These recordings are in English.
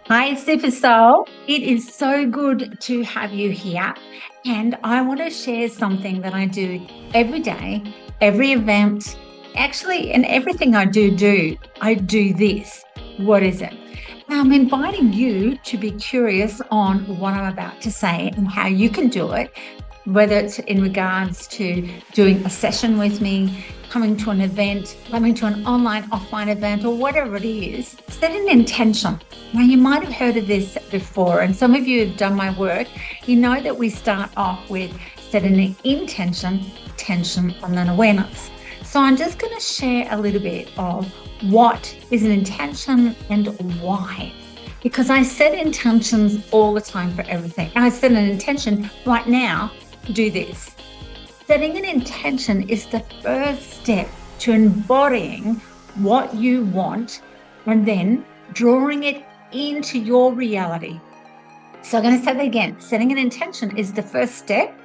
Hi, Super Soul. It is so good to have you here. And I want to share something that I do every day, every event, actually, and everything I do this. What is it? I'm inviting you to be curious on what I'm about to say and how you can do it, whether it's in regards to doing a session with me, coming to an event, coming to an online, offline event, or whatever it is. Set an intention. Now, you might have heard of this before, and some of you have done my work. You know that we start off with setting an intention, tension, and then awareness. So I'm just going to share a little bit of what is an intention and why. Because I set intentions all the time for everything. I set an intention right now to do this. Setting an intention is the first step to embodying what you want and then drawing it into your reality. So I'm going to say that again. Setting an intention is the first step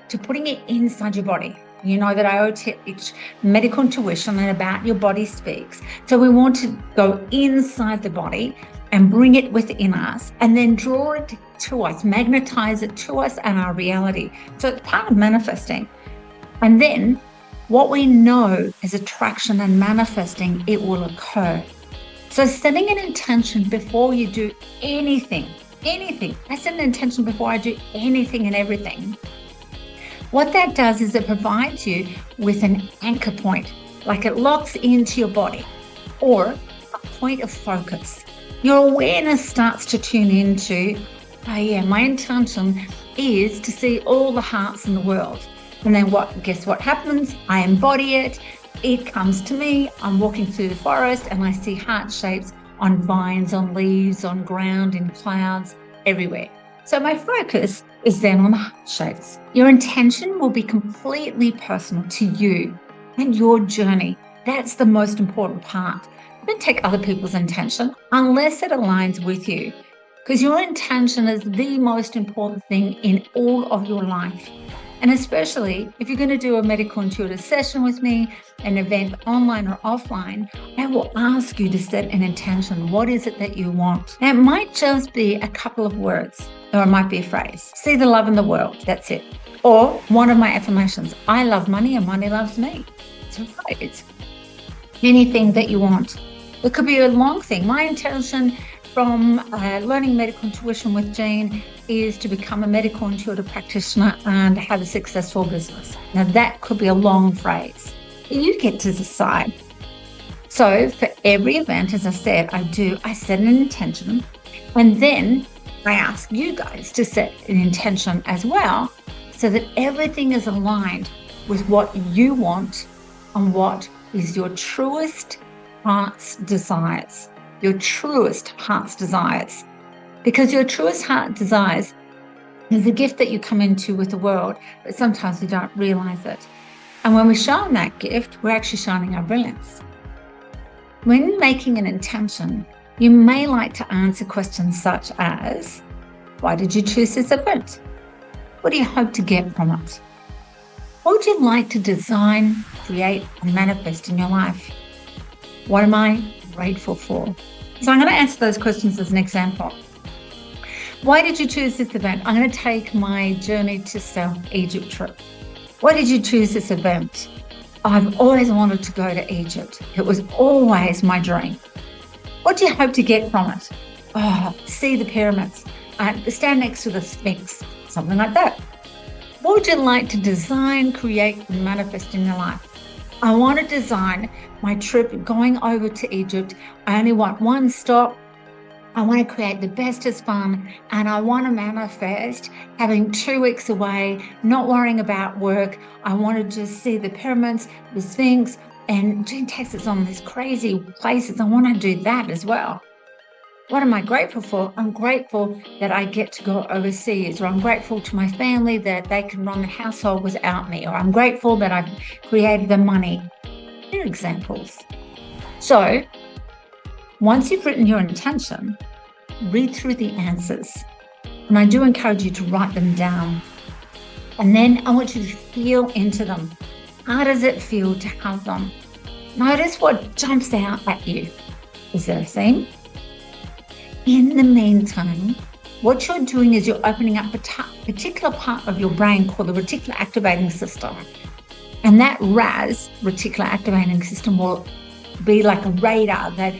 to putting it inside your body. You know that I teach medical intuition and about your body speaks. So we want to go inside the body and bring it within us and then draw it to us, magnetize it to us and our reality. So it's part of manifesting. And then what we know is attraction and manifesting, it will occur. So setting an intention before you do anything. I set an intention before I do anything and everything. What that does is it provides you with an anchor point, like it locks into your body or a point of focus. Your awareness starts to tune into, my intention is to see all the hearts in the world. And then guess what happens? I embody it. It comes to me. I'm walking through the forest and I see heart shapes on vines, on leaves, on ground, in clouds, everywhere. So my focus is then on the heart shapes. Your intention will be completely personal to you and your journey. That's the most important part. Don't take other people's intention unless it aligns with you, because your intention is the most important thing in all of your life. And especially if you're going to do a medical intuitive session with me, an event online or offline, I will ask you to set an intention. What is it that you want? Now, it might just be a couple of words, or it might be a phrase. See the love in the world. That's it. Or one of my affirmations. I love money and money loves me. It's a phrase. Anything that you want. It could be a long thing. My intention from learning medical intuition with Jean is to become a medical intuitive practitioner and have a successful business. Now that could be a long phrase. You get to decide. So for every event, as I said, I set an intention, and then I ask you guys to set an intention as well, so that everything is aligned with what you want and what is your truest heart's desires. Your truest heart's desires. Because your truest heart desires is a gift that you come into with the world, but sometimes we don't realize it. And when we shine that gift, we're actually shining our brilliance. When making an intention, you may like to answer questions such as, why did you choose this event? What do you hope to get from it? What would you like to design, create, and manifest in your life? What am I grateful for? So I'm going to answer those questions as an example. Why did you choose this event? I'm going to take my journey to South Egypt trip. Why did you choose this event? I've always wanted to go to Egypt. It was always my dream. What do you hope to get from it? See the pyramids, stand next to the Sphinx, something like that. What would you like to design, create, and manifest in your life? I want to design my trip going over to Egypt. I only want one stop. I want to create the bestest fun, and I want to manifest having 2 weeks away, not worrying about work. I want to just see the pyramids, the Sphinx, and Jean takes us on these crazy places. I want to do that as well. What am I grateful for? I'm grateful that I get to go overseas, or I'm grateful to my family that they can run the household without me, or I'm grateful that I've created the money. They're examples. So once you've written your intention, read through the answers. And I do encourage you to write them down. And then I want you to feel into them. How does it feel to have them? Notice what jumps out at you. Is there a theme? In the meantime, what you're doing is you're opening up a particular part of your brain called the reticular activating system. And that RAS, reticular activating system, will be like a radar that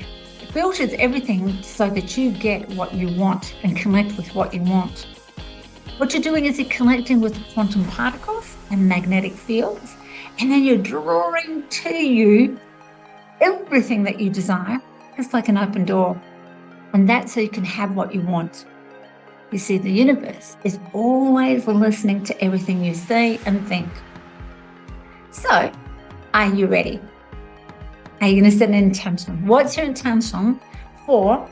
filters everything so that you get what you want and connect with what you want. What you're doing is you're connecting with quantum particles and magnetic fields, and then you're drawing to you everything that you desire, just like an open door. And that's so you can have what you want. You see, the universe is always listening to everything you say and think. So, are you ready? Are you going to set an intention? What's your intention for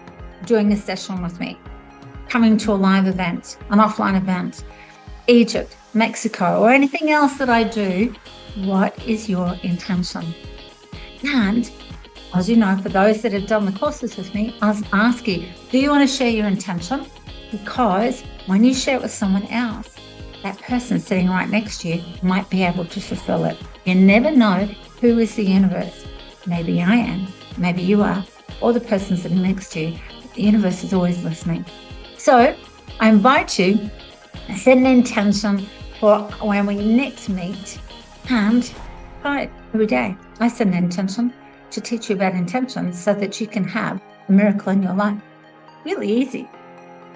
doing a session with me? Coming to a live event, an offline event, Egypt, Mexico, or anything else that I do? What is your intention? And as you know, for those that have done the courses with me, I'll ask you, do you want to share your intention? Because when you share it with someone else, that person sitting right next to you might be able to fulfill it. You never know who is the universe. Maybe I am, maybe you are, or the person sitting next to you. The universe is always listening. So I invite you to set an intention for when we next meet, and every day I set an intention to teach you about intentions so that you can have a miracle in your life. Really easy.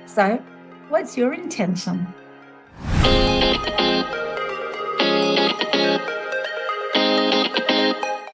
So, what's your intention?